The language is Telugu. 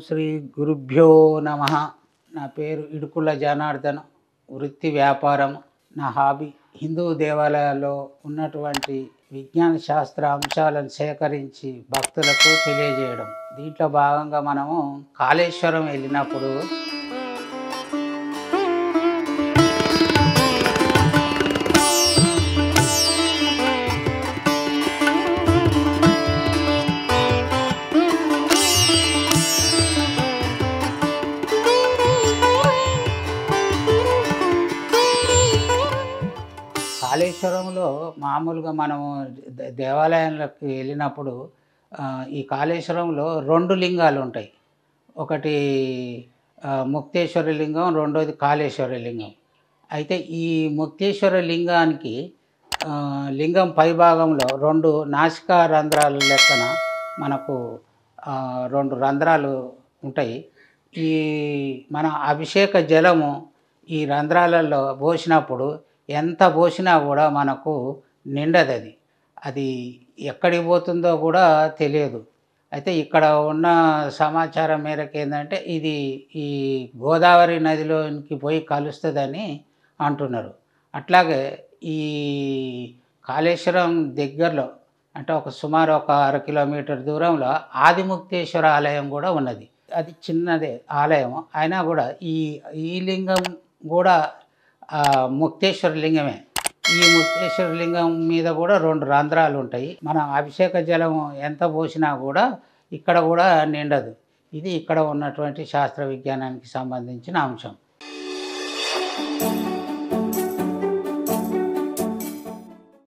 శ్రీ గురుభ్యో నమ. నా పేరు ఇడుకుల జనార్దన్. వృత్తి వ్యాపారం. నా హాబీ హిందూ దేవాలయాల్లో ఉన్నటువంటి విజ్ఞాన శాస్త్ర అంశాలను సేకరించి భక్తులకు తెలియజేయడం. దీంట్లో భాగంగా మనము కాళేశ్వరం వెళ్ళినప్పుడు కాళేశ్వరంలో మామూలుగా మనము దేవాలయాలకు వెళ్ళినప్పుడు ఈ కాళేశ్వరంలో 2 లింగాలు ఉంటాయి. ఒకటి ముక్తేశ్వర లింగం, రెండోది కాళేశ్వర లింగం. అయితే ఈ ముక్తేశ్వర లింగానికి లింగం పైభాగంలో 2 నాసికా రంధ్రాలు లెక్కన మనకు 2 రంధ్రాలు ఉంటాయి. ఈ మన అభిషేక జలము ఈ రంధ్రాలలో పోసినప్పుడు ఎంత పోసినా కూడా మనకు నిండదు. అది ఎక్కడికి పోతుందో కూడా తెలియదు. అయితే ఇక్కడ ఉన్న సమాచారం మేరకు ఏంటంటే ఇది ఈ గోదావరి నదిలోనికి పోయి కలుస్తుందని అంటున్నారు. అట్లాగే ఈ కాళేశ్వరం దగ్గరలో అంటే సుమారు ఒక 1/2 కిలోమీటర్ దూరంలో ఆదిముక్తేశ్వర ఆలయం కూడా ఉన్నది. అది చిన్నదే ఆలయం అయినా కూడా ఈ లింగం కూడా ముక్తేశ్వర లింగమే. ఈ ముక్తేశ్వర లింగం మీద కూడా 2 రంధ్రాలు ఉంటాయి. మనం అభిషేక జలం ఎంత పోసినా కూడా ఇక్కడ కూడా నిండదు. ఇది ఇక్కడ ఉన్నటువంటి శాస్త్ర విజ్ఞానానికి సంబంధించిన అంశం.